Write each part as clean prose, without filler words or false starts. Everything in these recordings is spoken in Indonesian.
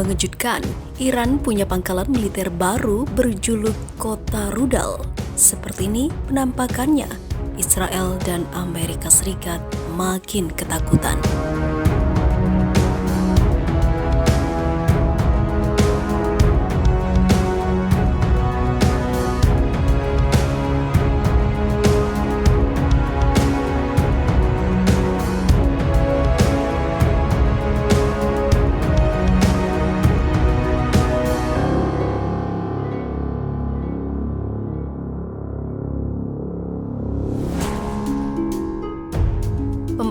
mengejutkan, Iran punya pangkalan militer baru berjuluk Kota Rudal. Seperti ini penampakannya, Israel dan Amerika Serikat makin ketakutan.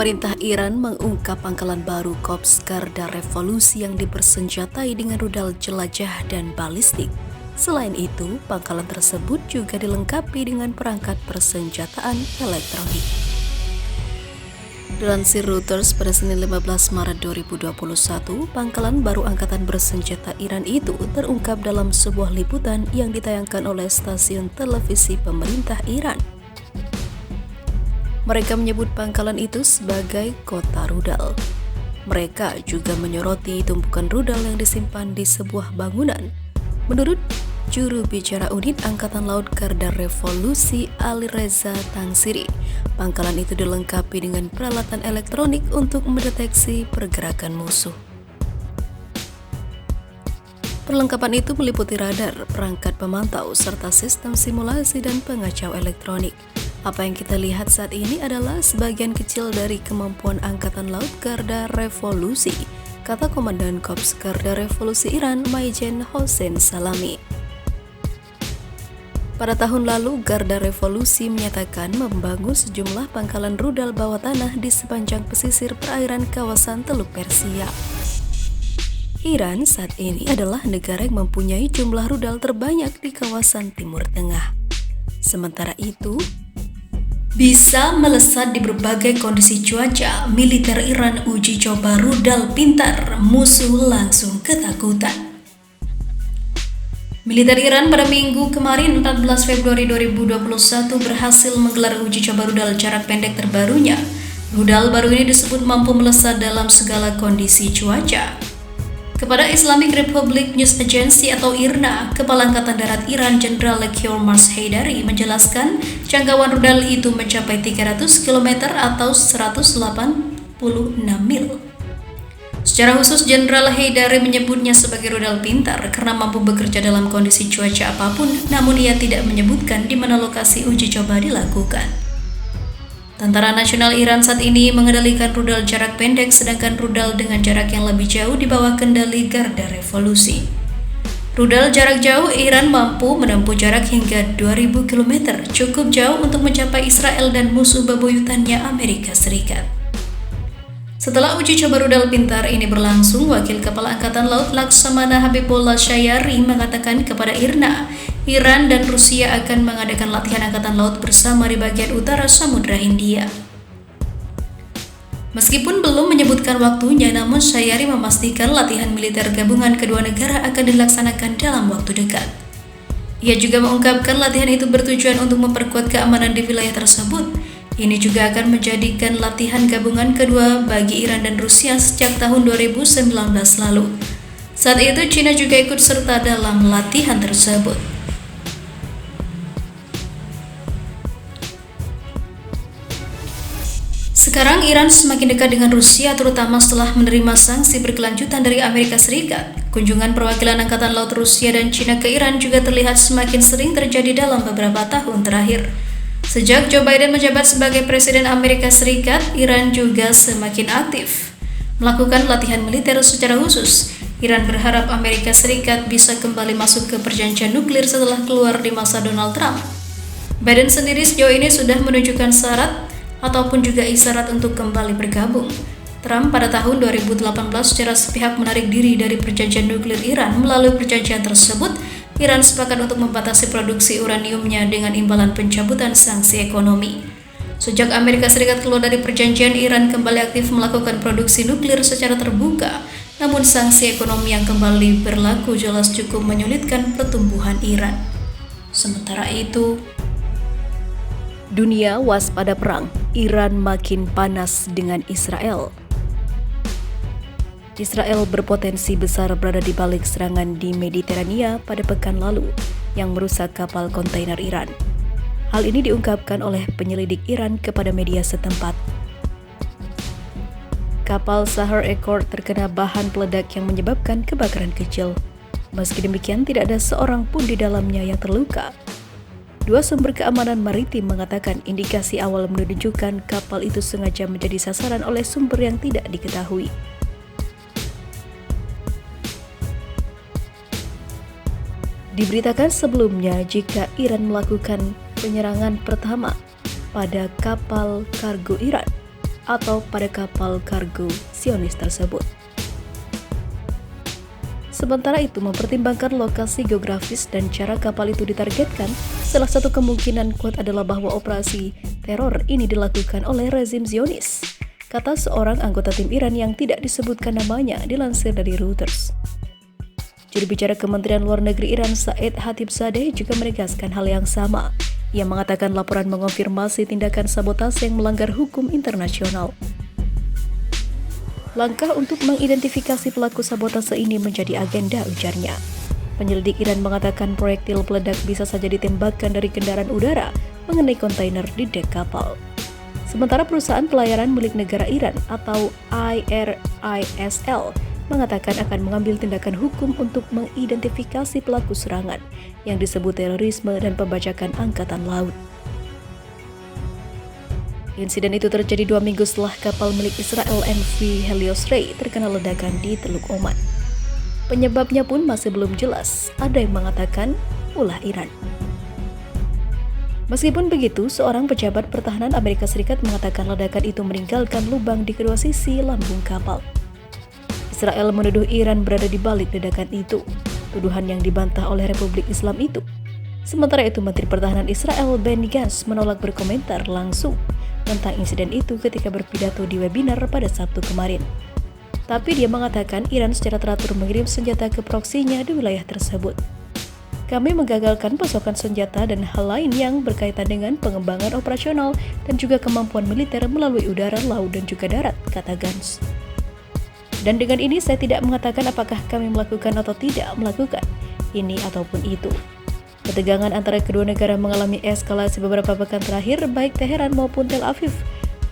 Pemerintah Iran mengungkap pangkalan baru Korps Garda Revolusi yang dipersenjatai dengan rudal jelajah dan balistik. Selain itu, pangkalan tersebut juga dilengkapi dengan perangkat persenjataan elektronik. Dilansir Reuters pada Senin 15 Maret 2021, pangkalan baru Angkatan Bersenjata Iran itu terungkap dalam sebuah liputan yang ditayangkan oleh stasiun televisi pemerintah Iran. Mereka menyebut pangkalan itu sebagai Kota Rudal. Mereka juga menyoroti tumpukan rudal yang disimpan di sebuah bangunan. Menurut juru bicara Unit Angkatan Laut Garda Revolusi Ali Reza Tangsiri, pangkalan itu dilengkapi dengan peralatan elektronik untuk mendeteksi pergerakan musuh. Perlengkapan itu meliputi radar, perangkat pemantau, serta sistem simulasi dan pengacau elektronik. Apa yang kita lihat saat ini adalah sebagian kecil dari kemampuan Angkatan Laut Garda Revolusi, kata Komandan Korps Garda Revolusi Iran, Maijen Hossein Salami. Pada tahun lalu, Garda Revolusi menyatakan membangun sejumlah pangkalan rudal bawah tanah di sepanjang pesisir perairan kawasan Teluk Persia. Iran saat ini adalah negara yang mempunyai jumlah rudal terbanyak di kawasan Timur Tengah. Sementara itu, bisa melesat di berbagai kondisi cuaca, militer Iran uji coba rudal pintar, musuh langsung ketakutan. Militer Iran pada Minggu kemarin 14 Februari 2021 berhasil menggelar uji coba rudal jarak pendek terbarunya. Rudal baru ini disebut mampu melesat dalam segala kondisi cuaca. Kepada Islamic Republic News Agency atau IRNA, Kepala Angkatan Darat Iran Jenderal Lekhyor Mars Haidari menjelaskan jangkauan rudal itu mencapai 300 km atau 186 mil. Secara khusus, Jenderal Haidari menyebutnya sebagai rudal pintar karena mampu bekerja dalam kondisi cuaca apapun, namun ia tidak menyebutkan di mana lokasi uji coba dilakukan. Tentara Nasional Iran saat ini mengendalikan rudal jarak pendek, sedangkan rudal dengan jarak yang lebih jauh di bawah kendali Garda Revolusi. Rudal jarak jauh Iran mampu menempuh jarak hingga 2000 km, cukup jauh untuk mencapai Israel dan musuh bebuyutannya Amerika Serikat. Setelah uji coba rudal pintar ini berlangsung, Wakil Kepala Angkatan Laut Laksamana Habibullah Syayari mengatakan kepada IRNA, Iran dan Rusia akan mengadakan latihan angkatan laut bersama di bagian utara Samudra Hindia. Meskipun belum menyebutkan waktunya, namun Syayari memastikan latihan militer gabungan kedua negara akan dilaksanakan dalam waktu dekat. Ia juga mengungkapkan latihan itu bertujuan untuk memperkuat keamanan di wilayah tersebut. Ini juga akan menjadikan latihan gabungan kedua bagi Iran dan Rusia sejak tahun 2019 lalu. Saat itu China juga ikut serta dalam latihan tersebut. Sekarang Iran semakin dekat dengan Rusia, terutama setelah menerima sanksi berkelanjutan dari Amerika Serikat. Kunjungan perwakilan Angkatan Laut Rusia dan China ke Iran juga terlihat semakin sering terjadi dalam beberapa tahun terakhir. Sejak Joe Biden menjabat sebagai Presiden Amerika Serikat, Iran juga semakin aktif melakukan latihan militer secara khusus. Iran berharap Amerika Serikat bisa kembali masuk ke perjanjian nuklir setelah keluar di masa Donald Trump. Biden sendiri sejauh ini sudah menunjukkan syarat ataupun juga isyarat untuk kembali bergabung. Trump pada tahun 2018 secara sepihak menarik diri dari perjanjian nuklir Iran. Melalui perjanjian tersebut, Iran sepakat untuk membatasi produksi uraniumnya dengan imbalan pencabutan sanksi ekonomi. Sejak Amerika Serikat keluar dari perjanjian, Iran kembali aktif melakukan produksi nuklir secara terbuka. Namun sanksi ekonomi yang kembali berlaku jelas cukup menyulitkan pertumbuhan Iran. Sementara itu, dunia waspada perang, Iran makin panas dengan Israel. Israel berpotensi besar berada di balik serangan di Mediterania pada pekan lalu yang merusak kapal kontainer Iran. Hal ini diungkapkan oleh penyelidik Iran kepada media setempat. Kapal Sahar Accord terkena bahan peledak yang menyebabkan kebakaran kecil. Meski demikian, tidak ada seorang pun di dalamnya yang terluka. Dua sumber keamanan maritim mengatakan indikasi awal menunjukkan kapal itu sengaja menjadi sasaran oleh sumber yang tidak diketahui. Diberitakan sebelumnya jika Iran melakukan penyerangan pertama pada kapal kargo Iran atau pada kapal kargo Zionis tersebut. Sementara itu, mempertimbangkan lokasi geografis dan cara kapal itu ditargetkan, salah satu kemungkinan kuat adalah bahwa operasi teror ini dilakukan oleh rezim Zionis, kata seorang anggota tim Iran yang tidak disebutkan namanya dilansir dari Reuters. Juru bicara Kementerian Luar Negeri Iran Said Khatibzadeh juga menegaskan hal yang sama. Ia mengatakan laporan mengonfirmasi tindakan sabotase yang melanggar hukum internasional. Langkah untuk mengidentifikasi pelaku sabotase ini menjadi agenda, ujarnya. Penyelidik Iran mengatakan proyektil peledak bisa saja ditembakkan dari kendaraan udara mengenai kontainer di dek kapal. Sementara perusahaan pelayaran milik negara Iran atau IRISL mengatakan akan mengambil tindakan hukum untuk mengidentifikasi pelaku serangan yang disebut terorisme dan pembajakan angkatan laut. Insiden itu terjadi 2 minggu setelah kapal milik Israel MV Helios Ray terkena ledakan di Teluk Oman. Penyebabnya pun masih belum jelas, ada yang mengatakan ulah Iran. Meskipun begitu, seorang pejabat pertahanan Amerika Serikat mengatakan ledakan itu meninggalkan lubang di kedua sisi lambung kapal. Israel menuduh Iran berada di balik ledakan itu, tuduhan yang dibantah oleh Republik Islam itu. Sementara itu, Menteri Pertahanan Israel Benny Gantz menolak berkomentar langsung tentang insiden itu ketika berpidato di webinar pada Sabtu kemarin. Tapi dia mengatakan Iran secara teratur mengirim senjata ke proksinya di wilayah tersebut. Kami menggagalkan pasokan senjata dan hal lain yang berkaitan dengan pengembangan operasional dan juga kemampuan militer melalui udara, laut, dan juga darat, kata Gantz. Dan dengan ini saya tidak mengatakan apakah kami melakukan atau tidak melakukan ini ataupun itu. Ketegangan antara kedua negara mengalami eskalasi beberapa pekan terakhir, baik Teheran maupun Tel Aviv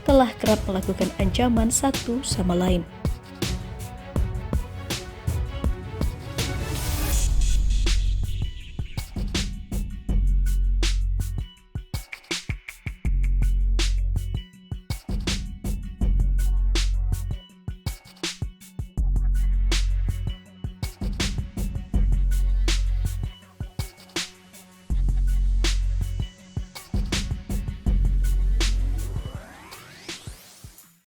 telah kerap melakukan ancaman satu sama lain.